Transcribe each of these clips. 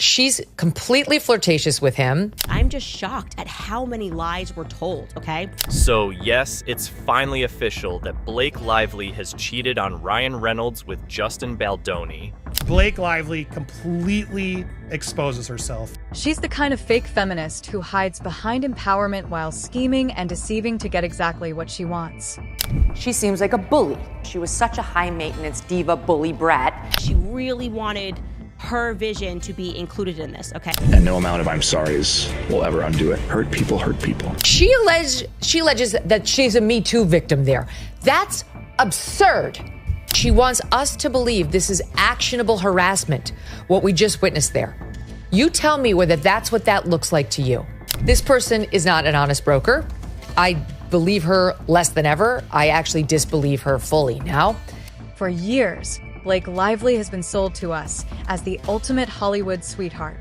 She's completely flirtatious with him. I'm just shocked at how many lies were told, okay? So yes, it's finally official that Blake Lively has cheated on Ryan Reynolds with Justin Baldoni. Blake Lively completely exposes herself. She's the kind of fake feminist who hides behind empowerment while scheming and deceiving to get exactly what she wants. She seems like a bully. She was such a high-maintenance diva bully brat. She really wanted her vision to be included in this, okay? And no amount of I'm sorry's will ever undo it. Hurt people hurt people. She alleges that she's a Me Too victim there. That's absurd. She wants us to believe this is actionable harassment, what we just witnessed there. You tell me whether that's what that looks like to you. This person is not an honest broker. I believe her less than ever. I actually disbelieve her fully now. For years, Blake Lively has been sold to us as the ultimate Hollywood sweetheart,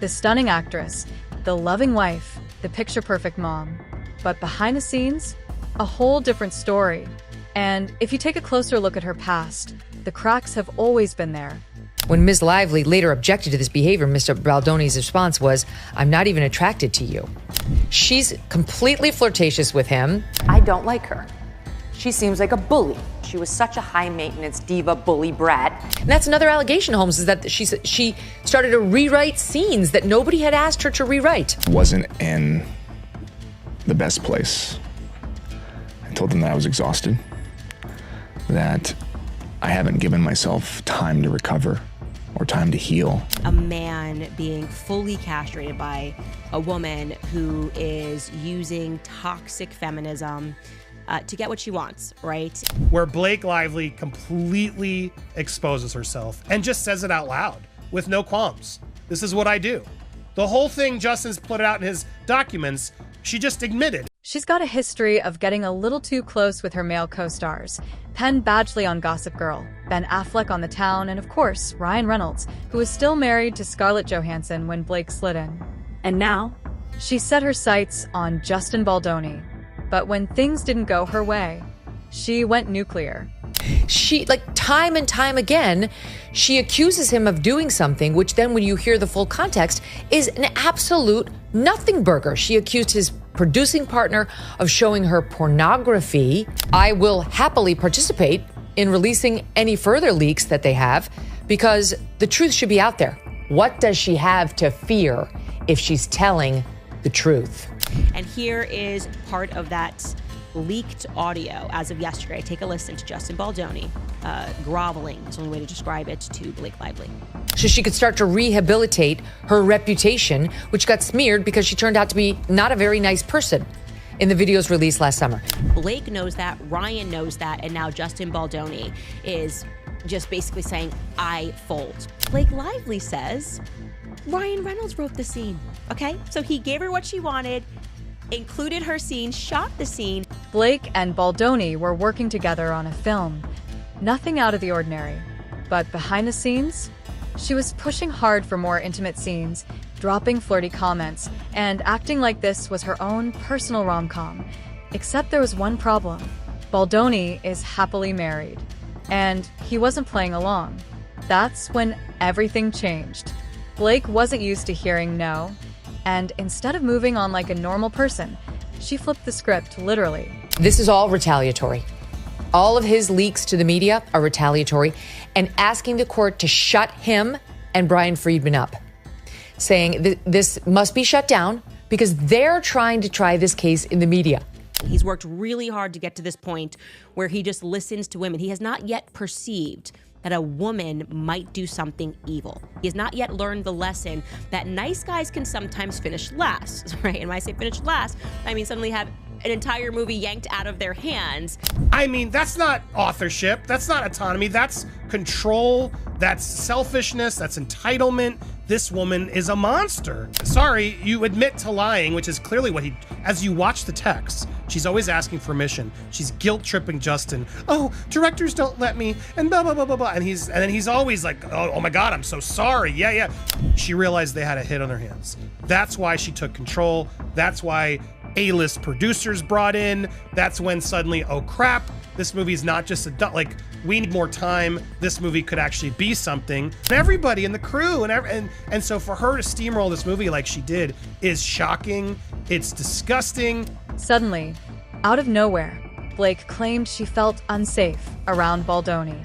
the stunning actress, the loving wife, the picture-perfect mom. But behind the scenes, a whole different story. And if you take a closer look at her past, the cracks have always been there. When Ms. Lively later objected to this behavior, Mr. Baldoni's response was, "I'm not even attracted to you." She's completely flirtatious with him. I don't like her. She seems like a bully. She was such a high-maintenance diva bully brat. And that's another allegation, Holmes, is that she started to rewrite scenes that nobody had asked her to rewrite. Wasn't in the best place. I told them that I was exhausted, that I haven't given myself time to recover or time to heal. A man being fully castrated by a woman who is using toxic feminism to get what she wants, right? Where Blake Lively completely exposes herself and just says it out loud with no qualms. This is what I do. The whole thing Justin's put out in his documents, she just admitted. She's got a history of getting a little too close with her male co-stars. Penn Badgley on Gossip Girl, Ben Affleck on The Town, and of course, Ryan Reynolds, who was still married to Scarlett Johansson when Blake slid in. And now, she set her sights on Justin Baldoni. But when things didn't go her way, she went nuclear. She, time and time again, she accuses him of doing something, which then when you hear the full context, is an absolute nothing burger. She accused his producing partner of showing her pornography. I will happily participate in releasing any further leaks that they have, because the truth should be out there. What does she have to fear if she's telling the truth? And here is part of that leaked audio as of yesterday. Take a listen to Justin Baldoni groveling, is the only way to describe it, to Blake Lively. So she could start to rehabilitate her reputation, which got smeared because she turned out to be not a very nice person in the videos released last summer. Blake knows that, Ryan knows that, and now Justin Baldoni is just basically saying, I fold. Blake Lively says Ryan Reynolds wrote the scene, okay? So he gave her what she wanted, included her scene, shot the scene. Blake and Baldoni were working together on a film. Nothing out of the ordinary. But behind the scenes, she was pushing hard for more intimate scenes, dropping flirty comments, and acting like this was her own personal rom-com. Except there was one problem. Baldoni is happily married, and he wasn't playing along. That's when everything changed. Blake wasn't used to hearing no, and instead of moving on like a normal person, she flipped the script, literally. This is all retaliatory. All of his leaks to the media are retaliatory, and asking the court to shut him and Brian Friedman up, saying this must be shut down because they're trying to try this case in the media. He's worked really hard to get to this point where he just listens to women. He has not yet perceived that a woman might do something evil. He has not yet learned the lesson that nice guys can sometimes finish last, right? And when I say finish last, I mean suddenly have an entire movie yanked out of their hands. I mean, that's not authorship. That's not autonomy. That's control. That's selfishness. That's entitlement. This woman is a monster. Sorry, you admit to lying, which is clearly what he, as you watch the text, she's always asking permission. She's guilt-tripping Justin. Oh, directors don't let me, and blah, blah, blah, blah, blah. And then he's always like, oh my God, I'm so sorry. Yeah. She realized they had a hit on their hands. That's why she took control. That's why A-list producers brought in. That's when suddenly, oh crap, this movie's not just we need more time. This movie could actually be something. And everybody in the crew and so for her to steamroll this movie like she did is shocking. It's disgusting. Suddenly, out of nowhere, Blake claimed she felt unsafe around Baldoni,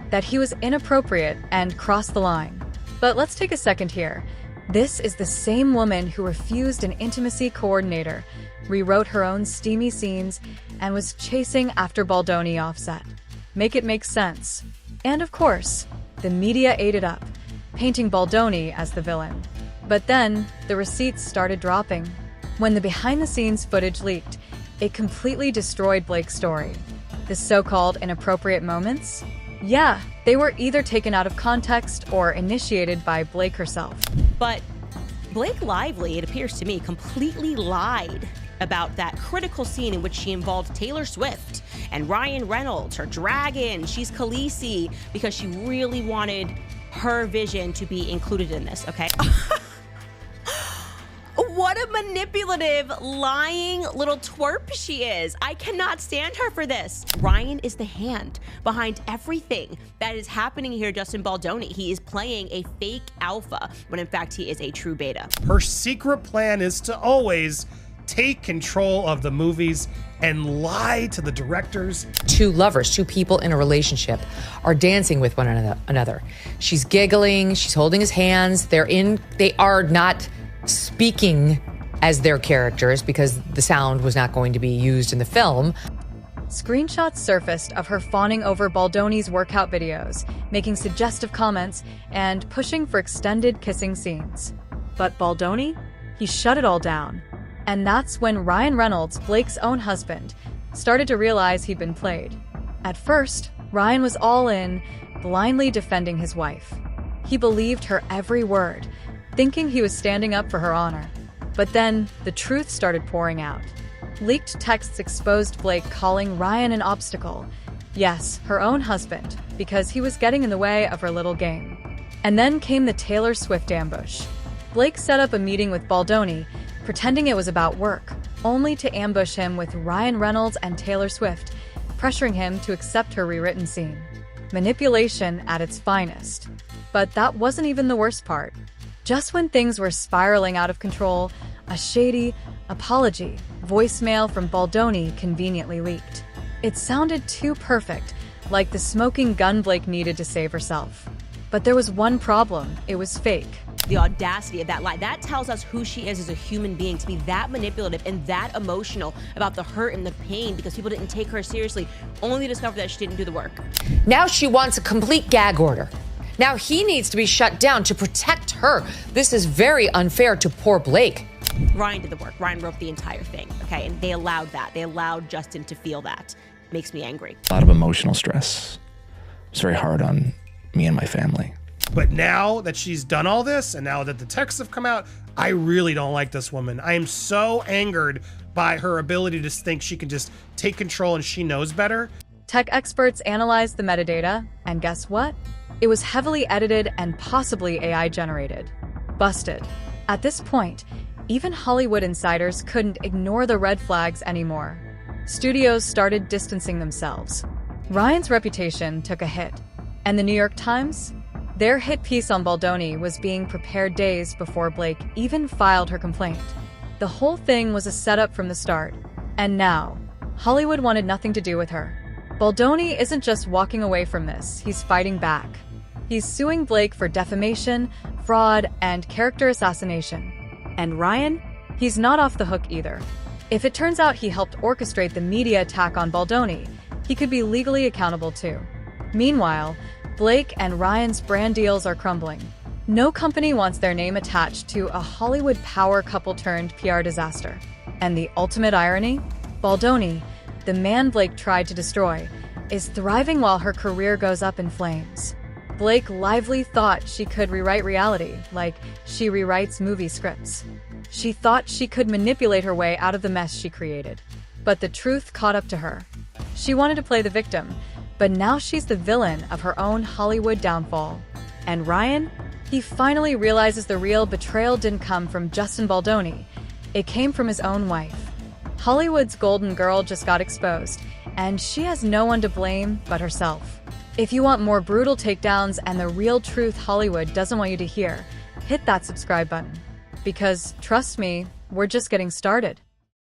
that he was inappropriate and crossed the line. But let's take a second here. This is the same woman who refused an intimacy coordinator, rewrote her own steamy scenes, and was chasing after Baldoni offset. Make it make sense. And of course, the media ate it up, painting Baldoni as the villain. But then, the receipts started dropping. When the behind-the-scenes footage leaked, it completely destroyed Blake's story. The so-called inappropriate moments? Yeah, they were either taken out of context or initiated by Blake herself. But Blake Lively, it appears to me, completely lied about that critical scene in which she involved Taylor Swift and Ryan Reynolds, her dragon. She's Khaleesi, because she really wanted her vision to be included in this, okay? What a manipulative, lying little twerp she is. I cannot stand her for this. Ryan is the hand behind everything that is happening here, Justin Baldoni. He is playing a fake alpha when in fact he is a true beta. Her secret plan is to always take control of the movies and lie to the directors. Two lovers, two people in a relationship are dancing with one another. She's giggling, she's holding his hands. They are not speaking as their characters because the sound was not going to be used in the film. Screenshots surfaced of her fawning over Baldoni's workout videos, making suggestive comments, and pushing for extended kissing scenes. But Baldoni? He shut it all down. And that's when Ryan Reynolds, Blake's own husband, started to realize he'd been played. At first, Ryan was all in, blindly defending his wife. He believed her every word, thinking he was standing up for her honor. But then, the truth started pouring out. Leaked texts exposed Blake calling Ryan an obstacle. Yes, her own husband, because he was getting in the way of her little game. And then came the Taylor Swift ambush. Blake set up a meeting with Baldoni, pretending it was about work, only to ambush him with Ryan Reynolds and Taylor Swift, pressuring him to accept her rewritten scene. Manipulation at its finest. But that wasn't even the worst part. Just when things were spiraling out of control, a shady apology voicemail from Baldoni conveniently leaked. It sounded too perfect, like the smoking gun Blake needed to save herself. But there was one problem. It was fake. The audacity of that lie, that tells us who she is as a human being, to be that manipulative and that emotional about the hurt and the pain because people didn't take her seriously, only to discover that she didn't do the work. Now she wants a complete gag order. Now he needs to be shut down to protect her. This is very unfair to poor Blake. Ryan did the work. Ryan wrote the entire thing, okay? And they allowed that. They allowed Justin to feel that. Makes me angry. A lot of emotional stress. It's very hard on me and my family. But now that she's done all this, and now that the texts have come out, I really don't like this woman. I am so angered by her ability to think she can just take control and she knows better. Tech experts analyzed the metadata, and guess what? It was heavily edited and possibly AI generated. Busted. At this point, even Hollywood insiders couldn't ignore the red flags anymore. Studios started distancing themselves. Ryan's reputation took a hit, and the New York Times? Their hit piece on Baldoni was being prepared days before Blake even filed her complaint. The whole thing was a setup from the start, and now, Hollywood wanted nothing to do with her. Baldoni isn't just walking away from this, he's fighting back. He's suing Blake for defamation, fraud, and character assassination. And Ryan? He's not off the hook either. If it turns out he helped orchestrate the media attack on Baldoni, he could be legally accountable too. Meanwhile, Blake and Ryan's brand deals are crumbling. No company wants their name attached to a Hollywood power couple turned PR disaster. And the ultimate irony? Baldoni, the man Blake tried to destroy, is thriving while her career goes up in flames. Blake Lively thought she could rewrite reality, like she rewrites movie scripts. She thought she could manipulate her way out of the mess she created. But the truth caught up to her. She wanted to play the victim, but now she's the villain of her own Hollywood downfall. And Ryan? He finally realizes the real betrayal didn't come from Justin Baldoni. It came from his own wife. Hollywood's golden girl just got exposed, and she has no one to blame but herself. If you want more brutal takedowns and the real truth Hollywood doesn't want you to hear, hit that subscribe button. Because, trust me, we're just getting started.